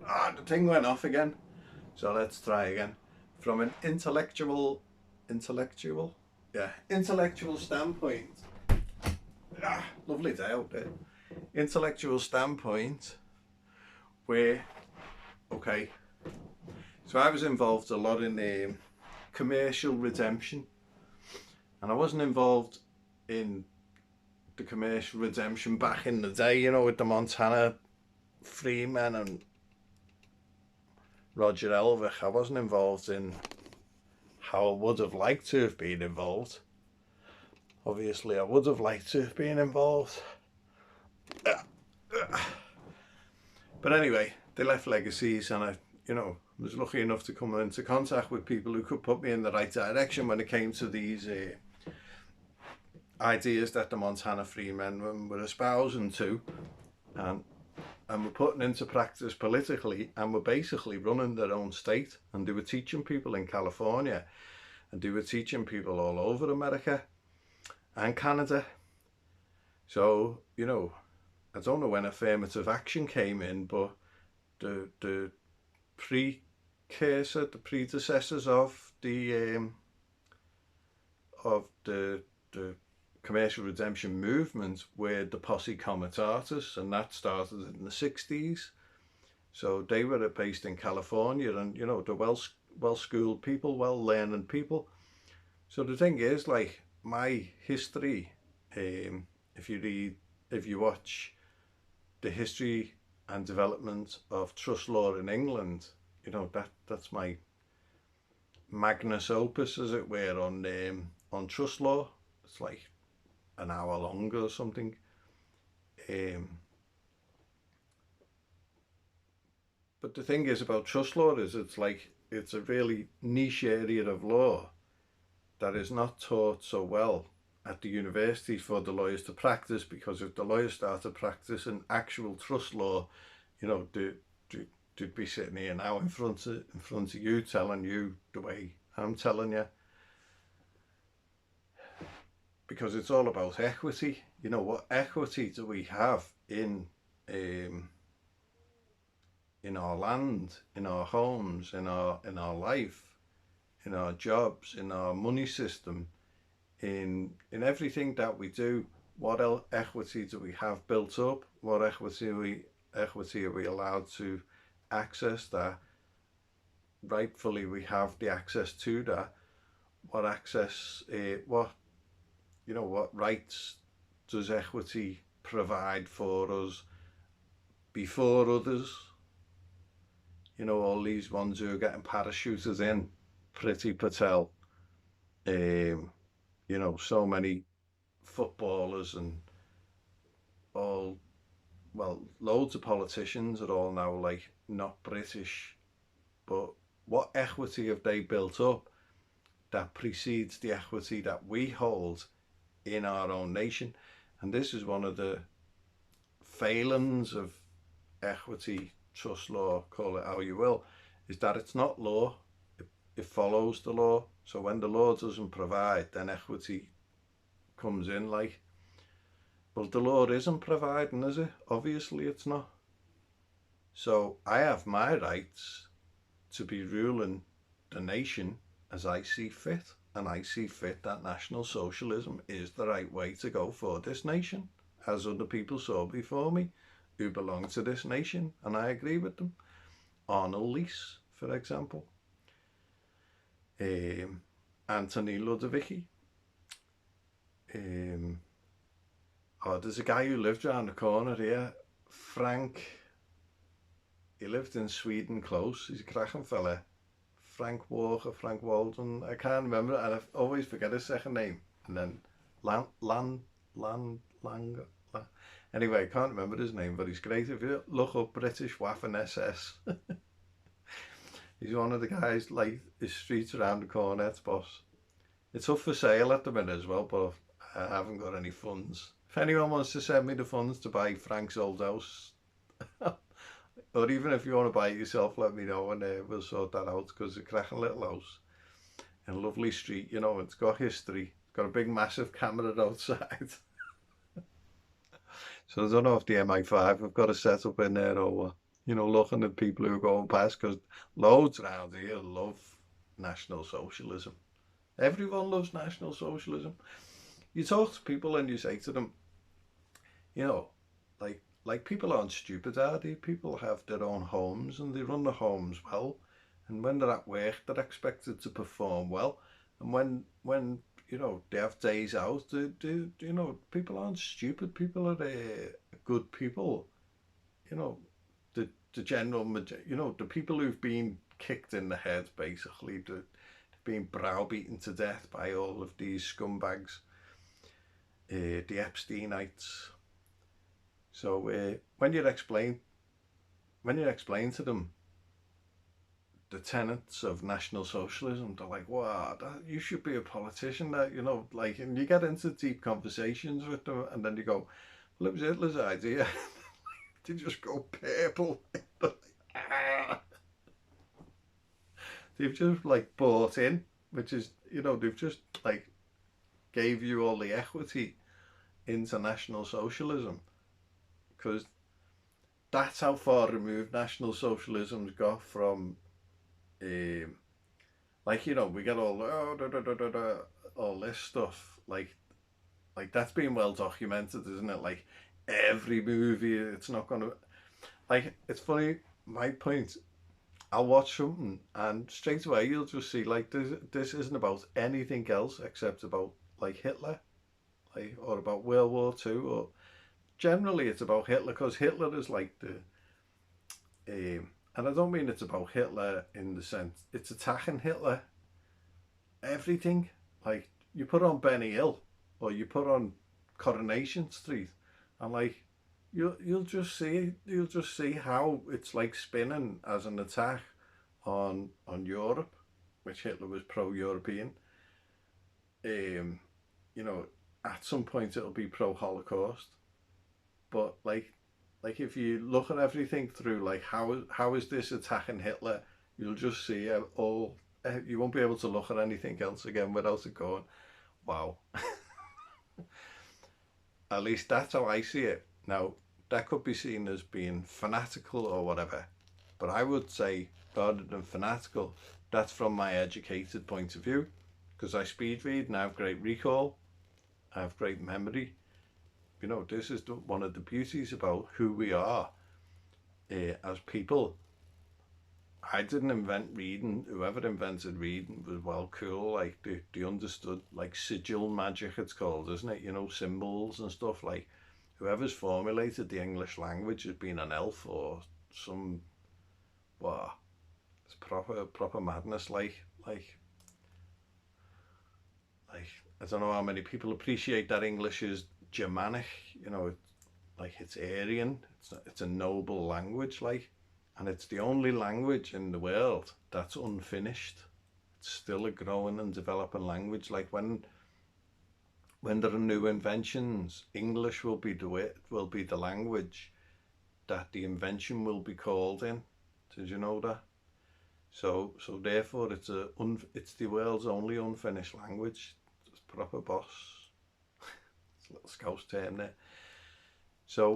the thing went off again. So let's try again. From an intellectual, yeah, intellectual standpoint. Lovely day out there. Intellectual standpoint, where, okay, so I was involved a lot in commercial redemption, and I wasn't involved in the commercial redemption back in the day, with the Montana Freemen and Roger Elvich. I wasn't involved in how I would have liked to have been involved. Obviously, I would have liked to have been involved. But anyway, they left legacies, and I was lucky enough to come into contact with people who could put me in the right direction when it came to these ideas that the Montana Freemen were espousing to, and were putting into practice politically, and were basically running their own state. And they were teaching people in California, and they were teaching people all over America and Canada. So, I don't know when affirmative action came in, but the predecessors of the commercial redemption movement were the Posse Comitatus, and that started in the 60s. So they were based in California, and the well-schooled people, well-learned people. So the thing is, like, my history, if you watch the history and development of trust law in England, that's my magnus opus, as it were, on trust law. It's like an hour long or something. But the thing is about trust law is it's a really niche area of law that is not taught so well at the universities for the lawyers to practice, because if the lawyers started practicing actual trust law, they'd be sitting here now in front of you, telling you the way I'm telling you. Because it's all about equity. What equity do we have in our land, in our homes, in our life, in our jobs, in our money system, in everything that we do? What equity do we have built up? What equity are we allowed to access that rightfully we have the access to that? What rights does equity provide for us before others? All these ones who are getting parachuted in, Priti Patel, so many footballers and loads of politicians are all now like not British, but what equity have they built up that precedes the equity that we hold in our own nation? And this is one of the failings of equity, trust law, call it how you will, is that it's not law, it follows the law. So when the law doesn't provide, then equity comes in. Like, well, the law isn't providing, is it? Obviously it's not. So I have my rights to be ruling the nation as I see fit, and I see fit that National Socialism is the right way to go for this nation, as other people saw before me who belong to this nation, and I agree with them. Arnold Leese, for example, Anthony Ludovici. There's a guy who lived around the corner here, Frank. He lived in Sweden Close. He's a cracking fella. Frank Walker, Frank Walden. I can't remember, and I always forget his second name. And then Anyway, I can't remember his name, but he's great. If you look up British Waffen SS, he's one of the guys, like, his streets around the corner, it's boss. It's up for sale at the minute as well, but I haven't got any funds. If anyone wants to send me the funds to buy Frank's old house, or even if you want to buy it yourself, let me know, and we'll sort that out, because it's a cracking little house in a lovely street. It's got history. It's got a big massive camera outside. So I don't know if the MI5 have got a setup in there or what. you know, looking at people who are going past, because loads around here love National Socialism. Everyone loves National Socialism. You talk to people and you say to them, you know, like people aren't stupid, are they? People have their own homes and they run the homes well. And when they're at work, they're expected to perform well. And when you know they have days out, you know, people aren't stupid. People are good people. You know, the general, you know, the people who've been kicked in the head, basically, they've been browbeaten to death by all of these scumbags, the Epsteinites. So when you explain to them the tenets of National Socialism, they're like, "Wow, you should be a politician." That, you know, like, and you get into deep conversations with them, and then you go, "Well, it was Hitler's idea." They just go purple. They've just like bought in, which is, you know, they've just like gave you all the equity into National Socialism, because that's how far removed National Socialism's got from, um, like, you know, we get all all this stuff, like that's been well documented, isn't it? Like every movie, it's not gonna, like, it's funny. My point, I'll watch something and straight away you'll just see like this isn't about anything else except about like Hitler, like, or about World War II, or generally it's about Hitler, because Hitler is like and I don't mean it's about Hitler in the sense it's attacking Hitler everything. Like, you put on Benny Hill or you put on Coronation Street, and like you'll just see how it's like spinning as an attack on Europe, which Hitler was pro-European. Um, you know, at some point it'll be pro-Holocaust, but like if you look at everything through like how is this attacking Hitler, you'll just see all. You won't be able to look at anything else again without it going, wow. At least that's how I see it. Now, that could be seen as being fanatical or whatever, but I would say, rather than fanatical, that's from my educated point of view, because I speed read and I have great recall, I have great memory. You know, this is one of the beauties about who we are as people. I didn't invent reading. Whoever invented reading was well cool. Like they understood like sigil magic, it's called, isn't it? You know, symbols and stuff. Like whoever's formulated the English language has been an elf or some, wow, it's proper madness. Like I don't know how many people appreciate that English is Germanic. You know, like it's Aryan. It's a noble language. Like, and it's the only language in the world that's unfinished. It's still a growing and developing language. Like when there are new inventions, English will be the language that the invention will be called in. Did you know that? So therefore, it's the world's only unfinished language. It's proper boss. It's a little Scouse term there. So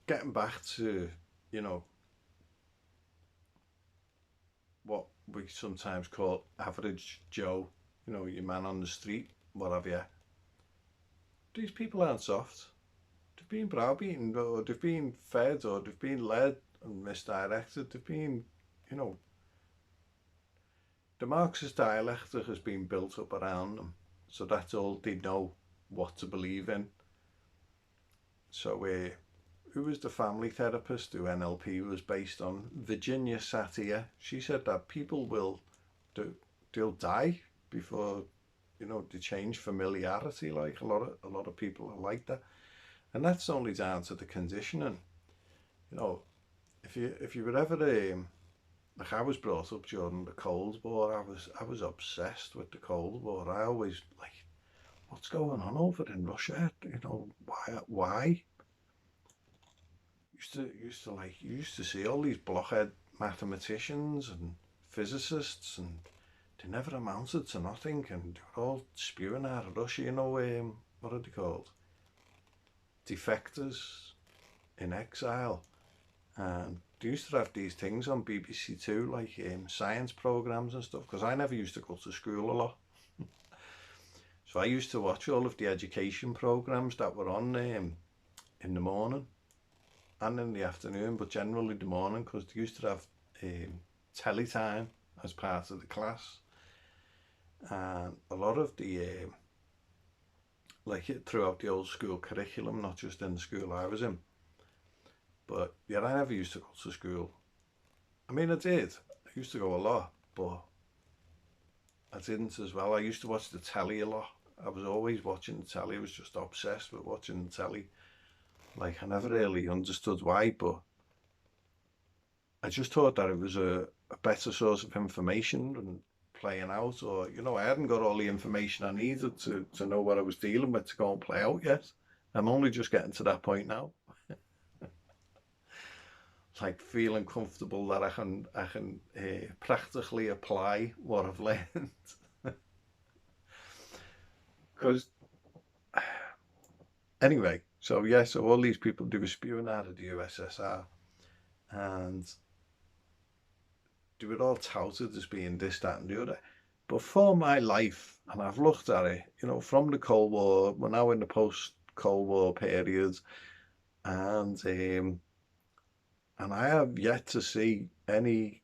getting back to, you know, what we sometimes call average Joe, you know, your man on the street, what have you. These people aren't soft. They've been browbeaten, or they've been fed, or they've been led and misdirected. They've been, you know, the Marxist dialectic has been built up around them. So that's all they know what to believe in. So who was the family therapist who NLP was based on? Virginia Satir. She said that people will do, they'll die before, you know, they change familiarity. Like a lot of people are like that, and that's only down to the conditioning. You know, if you were ever like I was brought up during the Cold War, I was obsessed with the Cold War. I always like, what's going on over in Russia? You know, why? You used to see all these blockhead mathematicians and physicists, and they never amounted to nothing, and they were all spewing out of Russia. You know, what are they called? Defectors. in exile. And they used to have these things on BBC Two, like science programs and stuff, because I never used to go to school a lot. So I used to watch all of the education programs that were on in the morning and in the afternoon, but generally the morning, because they used to have telly time as part of the class. And a lot of the like throughout the old school curriculum, not just in the school I was in. But yeah, I never used to go to school. I mean, I did. I used to go a lot, but I didn't as well. I used to watch the telly a lot. I was always watching the telly. I was just obsessed with watching the telly. Like, I never really understood why, but I just thought that it was a better source of information than playing out. Or, you know, I hadn't got all the information I needed to know what I was dealing with to go and play out yet. I'm only just getting to that point now. Like feeling comfortable that I can practically apply what I've learned. Because anyway, so yeah, so all these people do were spewing out of the USSR, and they were all touted as being this, that, and the other. But for my life, and I've looked at it, you know, from the Cold War, we're now in the post-Cold War period, and and I have yet to see any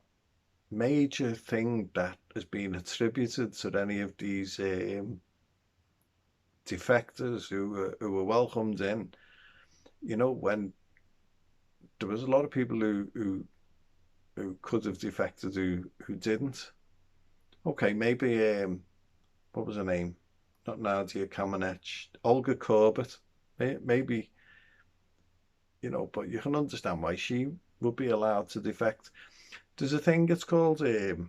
major thing that has been attributed to any of these defectors who were welcomed in. You know, when there was a lot of people who could have defected who didn't. Okay, maybe what was her name? Not Nadia Kamenetz, Olga Korbut. Maybe, you know, but you can understand why she would be allowed to defect. There's a thing, it's called oh,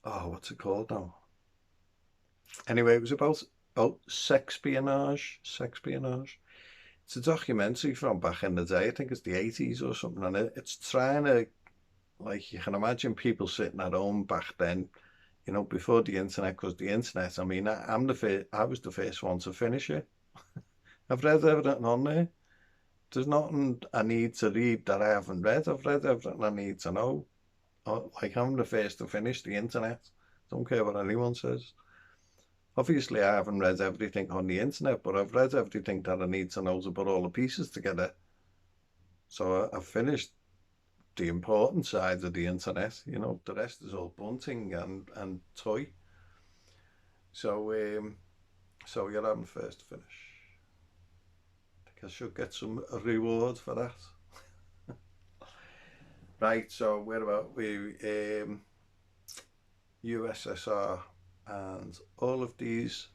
what's it called now? Anyway, it was about sexpionage. Sexpionage. It's a documentary from back in the day. I think it's the 80s or something, and it's trying to, like, you can imagine people sitting at home back then, you know, before the internet, because the internet, I mean, I was the first one to finish it. I've read everything on there. There's nothing I need to read that I haven't read. I've read everything I need to know. Like, I'm the first to finish the internet. Don't care what anyone says. Obviously, I haven't read everything on the internet, but I've read everything that I need to know to put all the pieces together. So I've finished the important side of the internet. You know, the rest is all bunting and toy. So so yeah, I'm the first to finish. I think I should get some reward for that. Right. So where about we? USSR and all of these.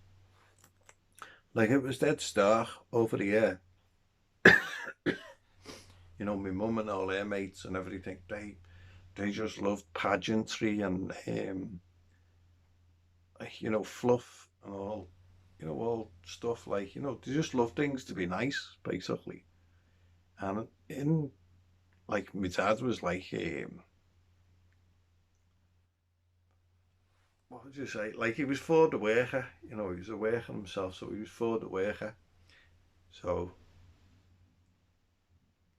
Like, it was dead stark over the year. You know, my mum and all their mates and everything. They just loved pageantry and you know, fluff and all, you know, all stuff, like, you know, they just love things to be nice, basically. And in, like, my dad was like what would you say? Like, he was for the worker, you know, he was a worker himself, so he was for the worker. So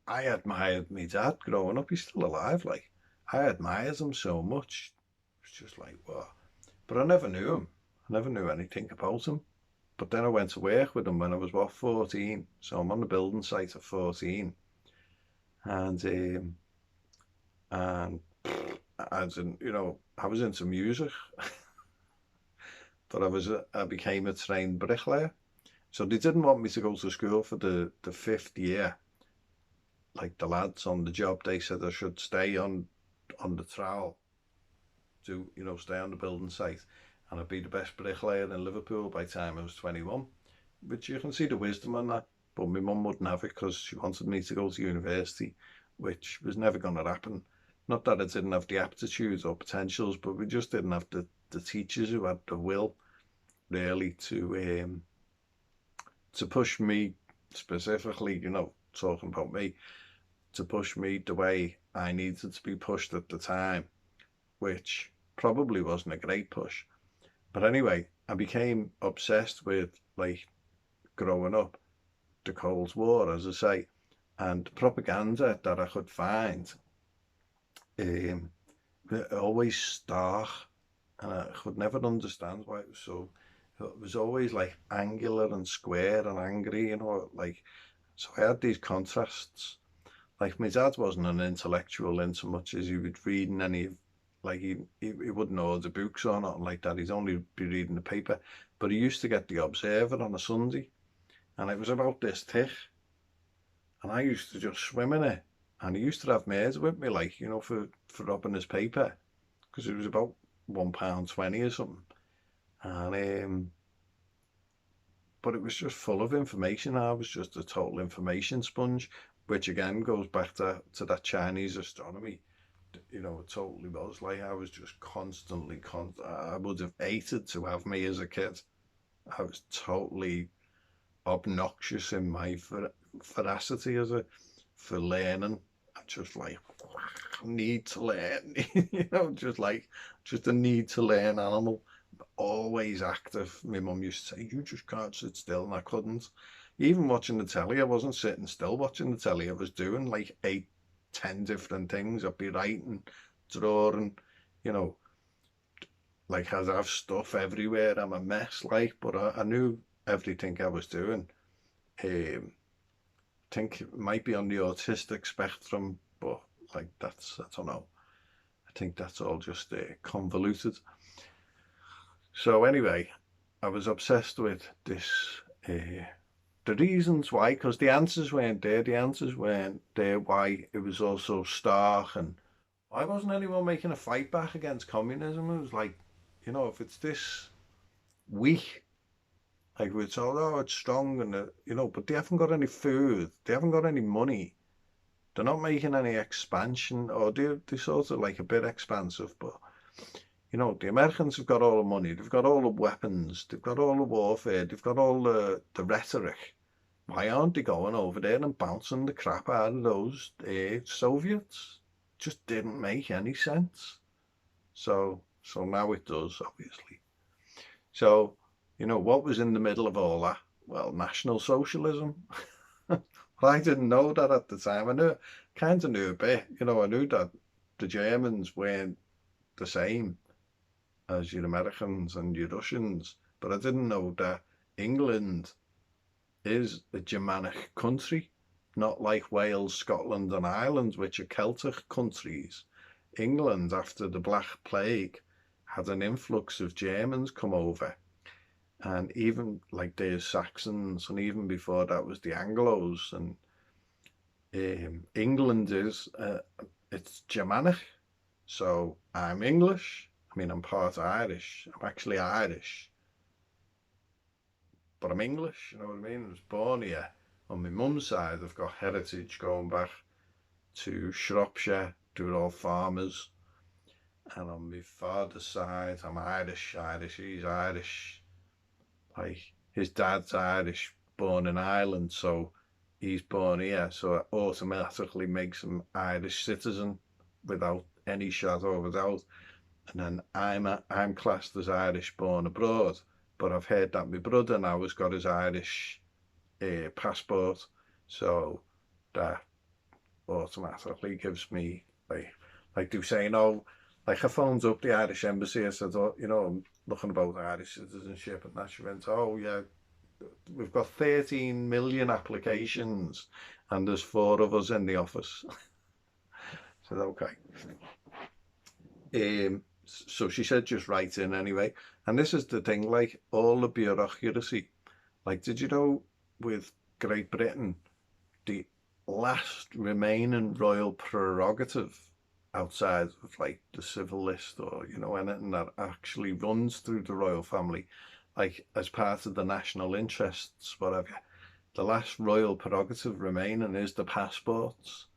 I admired my dad growing up. He's still alive, like, I admired him so much. It's just like, wow. But I never knew him. I never knew anything about him. But then I went to work with him when I was, what, 14. So I'm on the building site at 14. And and I didn't, you know, I was into music, but I became a trained bricklayer. So they didn't want me to go to school for the fifth year. Like, the lads on the job, they said I should stay on the trowel to, you know, stay on the building site, and I'd be the best bricklayer in Liverpool by the time I was 21. Which, you can see the wisdom in that. But my mum wouldn't have it because she wanted me to go to university, which was never going to happen. Not that I didn't have the aptitudes or potentials, but we just didn't have the teachers who had the will, really, to push me specifically, you know, talking about me, to push me the way I needed to be pushed at the time, which probably wasn't a great push. But anyway, I became obsessed with, like, growing up, the Cold War, as I say. and propaganda that I could find always stark, and I could never understand why it was so. It was always like angular and square and angry, like. So I had these contrasts. Like my dad wasn't an intellectual in so much as he would reading any, like he wouldn't know the books or nothing like that. He'd only be reading the paper. But he used to get the Observer on a Sunday, and it was about this thick, and I used to just swim in it. And he used to have mates with me, like, for robbing his paper, because it was about £1.20 or something. And but it was just full of information. I was just a total information sponge, which again goes back to that Chinese astronomy. It totally was. Like, I was just constantly, I would have hated to have me as a kid. I was totally obnoxious in my veracity for learning. I just like need to learn, just a need to learn animal. Always active. My mum used to say, "You just can't sit still," and I couldn't. Even watching the telly, I wasn't sitting still watching the telly. I was doing like 8, 10 different things. I'd be writing, drawing, you know, like I'd have stuff everywhere. I'm a mess, like, but I knew everything I was doing. I think it might be on the autistic spectrum, but like I don't know. I think that's all just convoluted. So anyway, I was obsessed with this, the reasons why, because the answers weren't there. The answers weren't there why it was all so stark, and why wasn't anyone making a fight back against communism? It was like, if it's this weak, like we're told, oh, it's strong, and but they haven't got any food, they haven't got any money, they're not making any expansion, or they're sort of like a bit expansive, but the Americans have got all the money, they've got all the weapons, they've got all the warfare, they've got all the rhetoric. Why aren't they going over there and bouncing the crap out of those Soviets? Just didn't make any sense. So now it does, obviously. So, what was in the middle of all that? Well, National Socialism. I didn't know that at the time. Kind of knew a bit. I knew that the Germans weren't the same as your Americans and your Russians, but I didn't know that England is a Germanic country, not like Wales, Scotland, and Ireland, which are Celtic countries. England, after the Black Plague, had an influx of Germans come over, and even like there's Saxons, and even before that was the Anglos, and England is it's Germanic. So I'm English. I mean, I'm part Irish. I'm actually Irish, but I'm English. You know what I mean? I was born here. On my mum's side, I've got heritage going back to Shropshire. They were all farmers. And on my father's side, I'm Irish. He's Irish. Like, his dad's Irish, born in Ireland, so he's born here. So it automatically makes him Irish citizen without any shadow of a doubt. And then I'm classed as Irish born abroad, but I've heard that my brother now has got his Irish passport, so that automatically gives me like do say no. Like I phoned up the Irish embassy. I said, oh, I'm looking about Irish citizenship, and that she went, oh yeah, we've got 13 million applications, and there's 4 of us in the office. I said okay. So she said, just write in anyway. And this is the thing, like all the bureaucracy. Like, did you know with Great Britain, the last remaining royal prerogative outside of like the civil list or, anything that actually runs through the royal family, like as part of the national interests, whatever, the last royal prerogative remaining is the passports.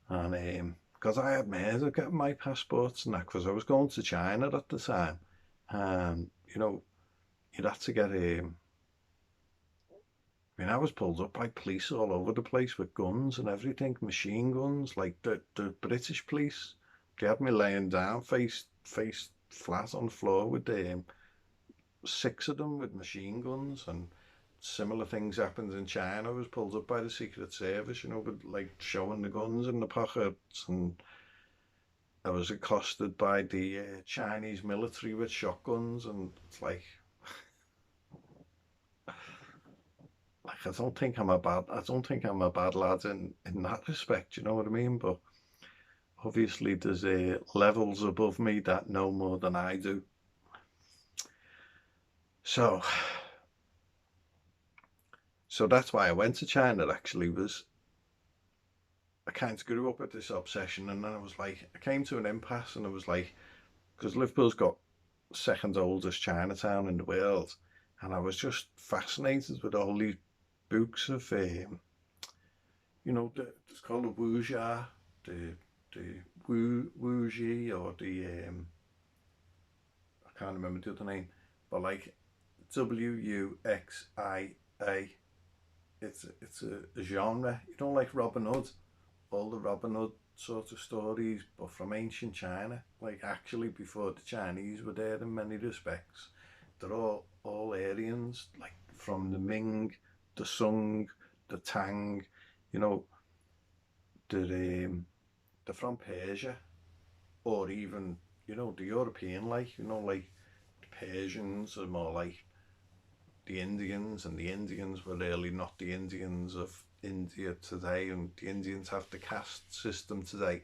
And because I had means of getting my passports and that, because I was going to China at the time, and you'd have to get I mean, I was pulled up by police all over the place with guns and everything, machine guns, like the British police. They had me laying down, face flat on the floor with 6 of them with machine guns, and similar things happened in China. I was pulled up by the Secret Service, you know, with like showing the guns in the pockets, and I was accosted by the Chinese military with shotguns, and it's like I don't think I'm a bad lad in that respect. You know what I mean? But obviously, there's levels above me that know more than I do. So, so that's why I went to China. Actually, was I kind of grew up with this obsession, and then I was like, I came to an impasse, and I was like, because Liverpool's got second oldest Chinatown in the world, and I was just fascinated with all these books of, it's called the Wuxia, the Wuji, or I can't remember the other name, but like Wuxia. It's a genre. You don't like Robin Hood, all the Robin Hood sort of stories, but from ancient China, like actually before the Chinese were there in many respects. They're all Aryans, like from the Ming, the Sung, the Tang. You know, they're from Persia, or even the European, like the Persians are more like the Indians, and the Indians were really not the Indians of India today, and the Indians have the caste system today,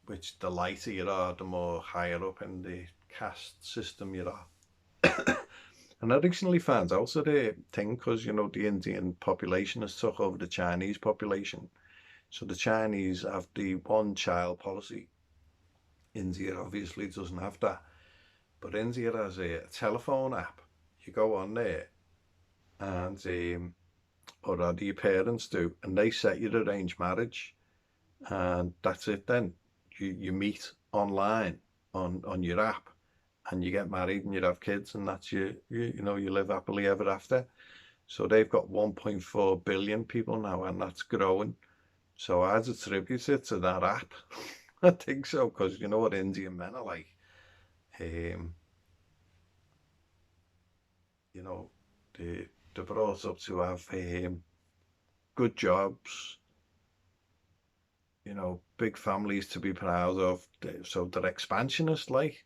which the lighter you are, the more higher up in the caste system you are. And I recently found out that thing because the Indian population has took over the Chinese population. So the Chinese have the one child policy. India obviously doesn't have that, but India has a telephone app. You go on there, and or rather your parents do, and they set you to arrange marriage, and that's it. Then you meet online on your app, and you get married, and you have kids, and that's you live happily ever after. So they've got 1.4 billion people now, and that's growing. So I'd attribute it to that app. I think so, because you know what Indian men are like. Um, you know, they're brought up to have good jobs, big families to be proud of. So they're expansionist, like.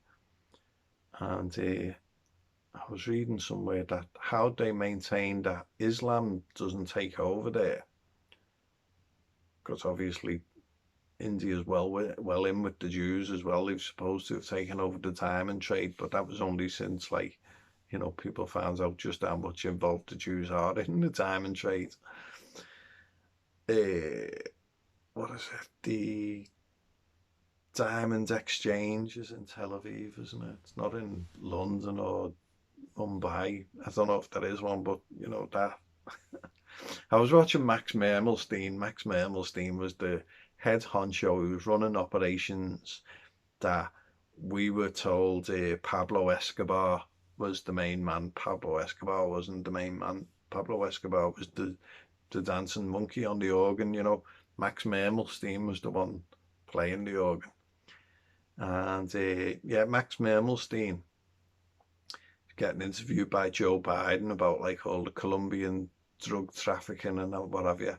And I was reading somewhere that how they maintain that Islam doesn't take over there, because obviously India's well in with the Jews as well. They're supposed to have taken over the diamond trade, but that was only since people found out just how much involved the Jews are in the diamond trade. Uh, what is it? The Diamond Exchange is in Tel Aviv, isn't it? It's not in London or Mumbai. I don't know if there is one, but that. I was watching Max Mermelstein. Max Mermelstein was the head honcho who was running operations that we were told Pablo Escobar was the main man. Pablo Escobar wasn't the main man. Pablo Escobar was the dancing monkey on the organ. Max Mermelstein was the one playing the organ. And yeah, Max Mermelstein getting interviewed by Joe Biden about like all the Colombian drug trafficking and what have you.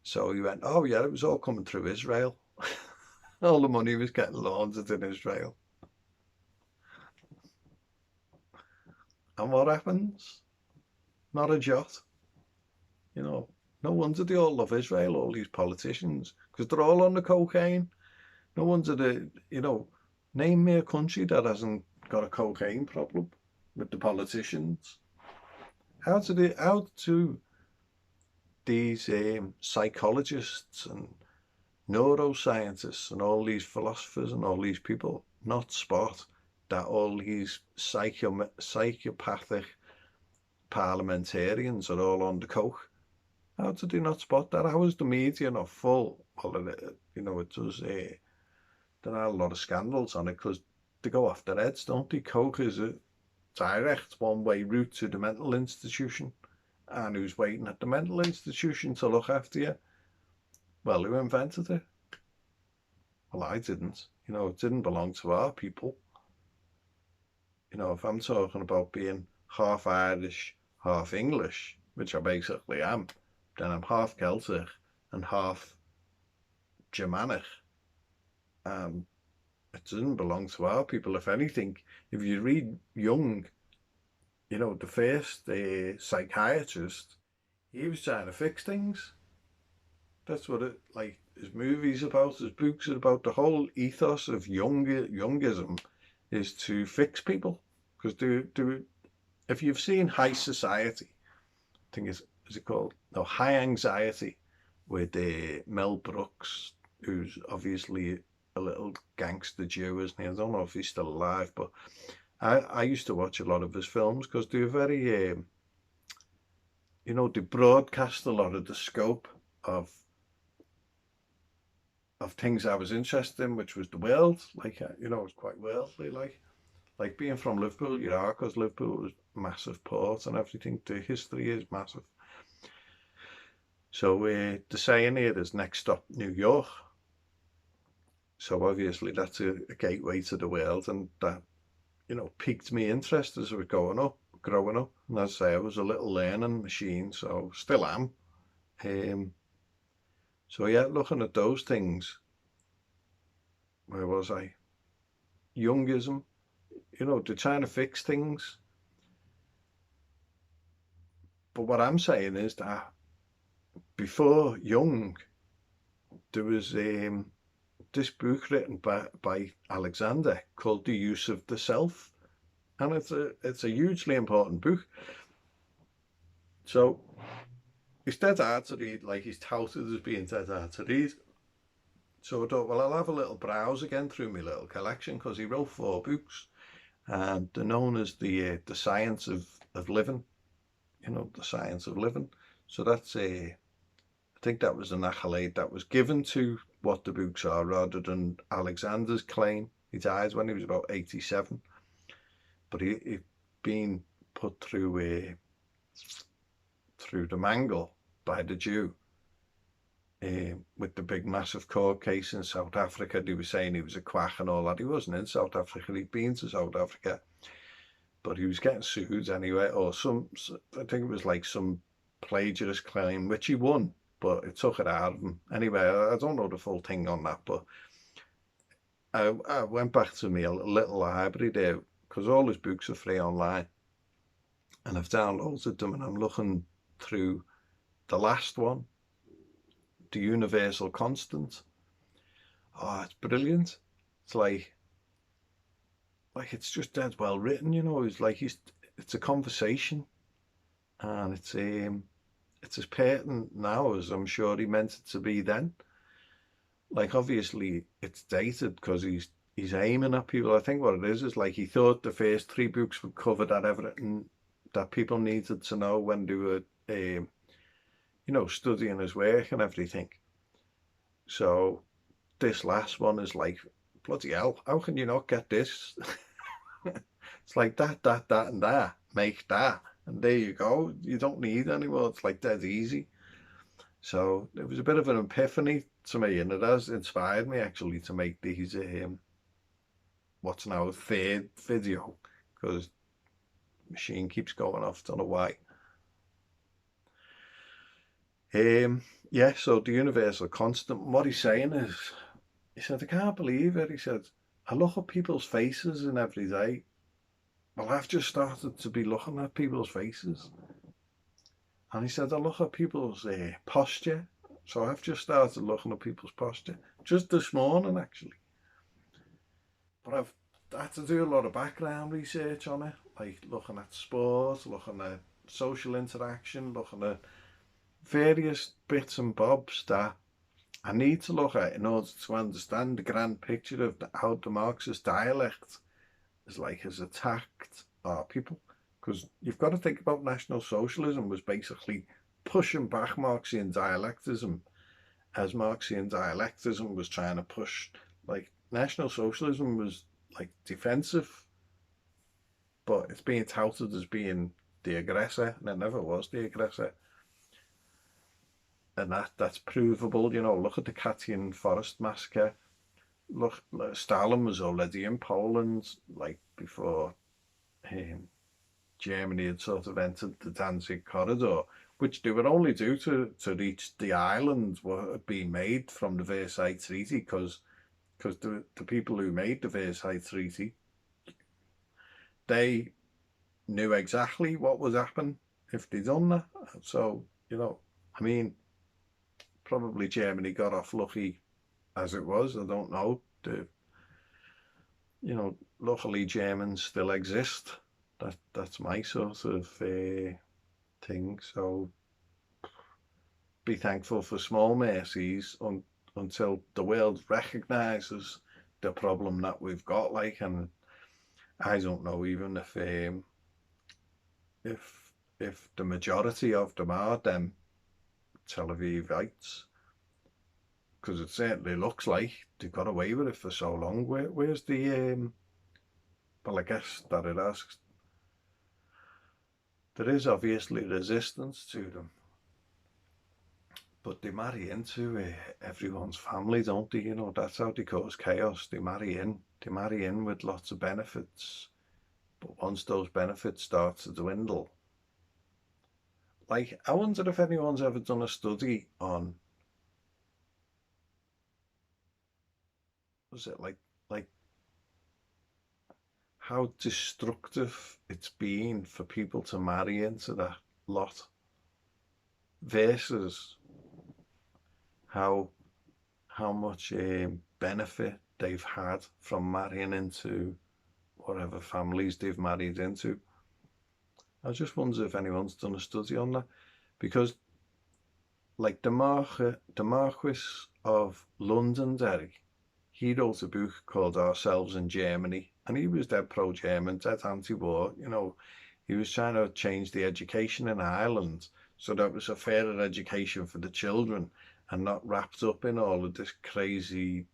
So he went, oh yeah, it was all coming through Israel. All the money was getting laundered in Israel. And what happens? Not a jot. No wonder they all love Israel, all these politicians, because they're all on the cocaine. No wonder name me a country that hasn't got a cocaine problem with the politicians. How do these psychologists and neuroscientists and all these philosophers and all these people not spot that all these psychopathic parliamentarians are all on the coke? How did they not spot that? How is the media not full? Well, it does. There are a lot of scandals on it because they go off their heads, don't they? Coke is a direct one-way route to the mental institution. And who's waiting at the mental institution to look after you? Well, who invented it? Well, I didn't. It didn't belong to our people. If I'm talking about being half Irish, half English, which I basically am, then I'm half Celtic and half Germanic. It doesn't belong to our people. If anything, if you read Jung, you know, the first psychiatrist, he was trying to fix things. That's what it, like, his movies about, his books are about. The whole ethos of Jungism is to fix people. Because if you've seen High Society, I think is it called? No, High Anxiety, with Mel Brooks, who's obviously a little gangster Jew, isn't he? I don't know if he's still alive, but I used to watch a lot of his films because they were very, you know, they broadcast a lot of the scope of things I was interested in, which was the world. Like, you know, it was quite worldly, like being from Liverpool, you are, because Liverpool was massive port and everything. The history is massive. So the saying here is next stop New York. So obviously that's a gateway to the world, and that, you know, piqued me interest as I was growing up. And as I say, I was a little learning machine, so still am. So yeah, looking at those things, where was I? Jungism, you know, they're trying to fix things. But what I'm saying is that before Jung, there was this book written by Alexander called The Use of the Self. And it's a hugely important book. So it's dead hard to read, like he's touted as being dead hard to read. So I thought, well, I'll have a little browse again through my little collection, because he wrote 4 books, and they're known as the science of living. You know, the science of living. So that's I think that was an accolade that was given to what the books are, rather than Alexander's claim. He died when he was about 87, but he'd been put through the mangle by the Jew. With the big massive court case in South Africa, they were saying he was a quack and all that. He wasn't in South Africa, he'd been to South Africa, but he was getting sued anyway, or I think it was like some plagiarist claim, which he won, but it took it out of him. Anyway, I don't know the full thing on that, but I went back to my little library there, because all his books are free online, and I've downloaded them, and I'm looking through the last one, The Universal Constant. Oh, it's brilliant. It's like it's just dead well written, you know. It's a conversation, and it's as pertinent now as I'm sure he meant it to be then. Like, obviously it's dated because he's aiming at people. I think what it is like he thought the first 3 books would cover that everything that people needed to know when they were you know, studying his work and everything. So this last one is like, bloody hell, how can you not get this? It's like that, and that, make that, and there you go. You don't need any more. It's like dead easy. So it was a bit of an epiphany to me, and it has inspired me actually to make these what's now a 3rd video, because the machine keeps going off, don't know why. Yeah, so the universal constant, what he's saying is, he said, I can't believe it. He said, I look at people's faces in every day. Well, I've just started to be looking at people's faces. And he said, I look at people's posture. So I've just started looking at people's posture. Just this morning, actually. But I've had to do a lot of background research on it, like looking at sport, looking at social interaction, looking at various bits and bobs that I need to look at in order to understand the grand picture of how the Marxist dialect has attacked our people. Because you've got to think about National Socialism was basically pushing back Marxian dialectism, as Marxian dialectism was trying to push, like, National Socialism was like defensive, but it's being touted as being the aggressor, and it never was the aggressor. And that's provable, you know. Look at the Katyn Forest massacre. Look, Stalin was already in Poland, like, before Germany had sort of entered the Danzig corridor, which they would only do to reach the island what had been made from the Versailles Treaty, because the people who made the Versailles Treaty, they knew exactly what would happen if they'd done that. So, I mean, probably Germany got off lucky as it was. I don't know. Luckily Germans still exist. That's my sort of thing. So be thankful for small mercies until the world recognises the problem that we've got. And I don't know even if the majority of them are them Tel Avivites, because it certainly looks like they got away with it for so long. Where's the well, I guess that it asks. There is obviously resistance to them, but they marry into everyone's family, don't they? That's how they cause chaos. They marry in with lots of benefits, but once those benefits start to dwindle, I wonder if anyone's ever done a study on, was it like how destructive it's been for people to marry into that lot versus how much benefit they've had from marrying into whatever families they've married into. I just wonder if anyone's done a study on that, because like the Marquis of Londonderry, he wrote a book called Ourselves in Germany, and he was dead pro-German, dead anti-war. He was trying to change the education in Ireland so that it was a fairer education for the children and not wrapped up in all of this crazy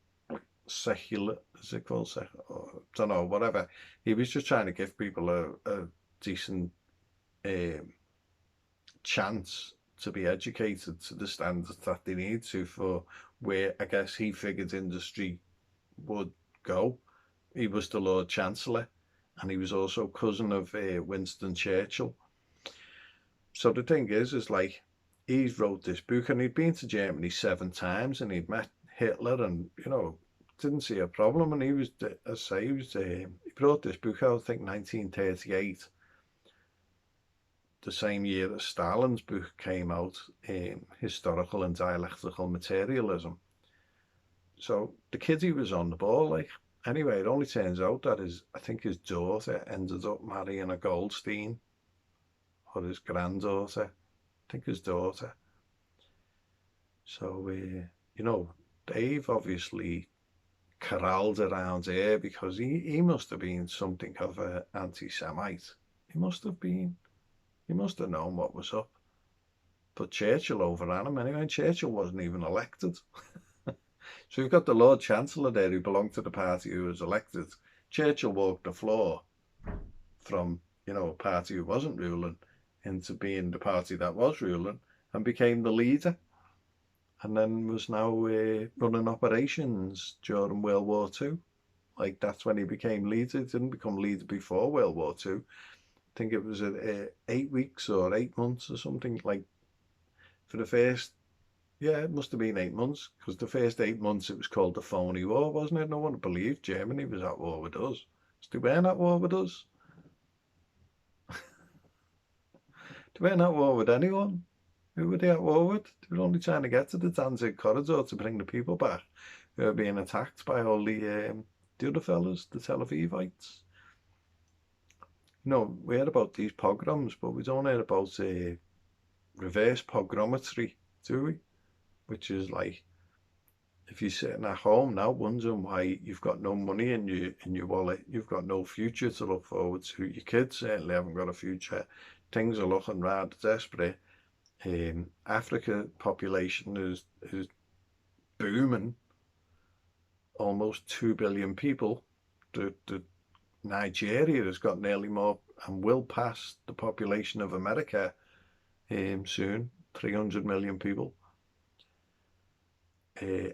secular, is it called secular? I don't know, whatever. He was just trying to give people a decent chance to be educated to the standards that they need to for where I guess he figured industry would go. He was the Lord Chancellor, and he was also cousin of Winston Churchill. So the thing is like, he's wrote this book, and he'd been to Germany 7 times, and he'd met Hitler, and didn't see a problem. And he was, as I say, he brought this book out, I think 1938, the same year that Stalin's book came out, Historical and Dialectical Materialism. So the kid, he was on the ball. Anyway, it only turns out that I think his daughter ended up marrying a Goldstein, or his granddaughter, I think his daughter. So, they've obviously corralled around here, because he must have been something of an anti-Semite. He must have been. He must have known what was up. But Churchill overran him anyway. Churchill wasn't even elected. So you've got the Lord Chancellor there who belonged to the party who was elected. Churchill walked the floor from, a party who wasn't ruling into being the party that was ruling, and became the leader. And then was now running operations during World War II. That's when he became leader. He didn't become leader before World War II. I think it was 8 weeks or 8 months or something, for the first, yeah, it must have been 8 months, because the first 8 months it was called the phony war, wasn't it? No one believed Germany was at war with us. They weren't at war with us. They weren't at war with anyone. Who were they at war with? They were only trying to get to the Danzig corridor to bring the people back who were being attacked by all the other fellas, the Tel Avivites. We heard about these pogroms, but we don't hear about reverse pogrometry, do we? Which is like, if you're sitting at home now wondering why you've got no money in your wallet, you've got no future to look forward to. Your kids certainly haven't got a future. Things are looking rather desperate. Africa population is booming. Almost 2 billion people. The Nigeria has got nearly more, and will pass the population of America soon. 300 million people.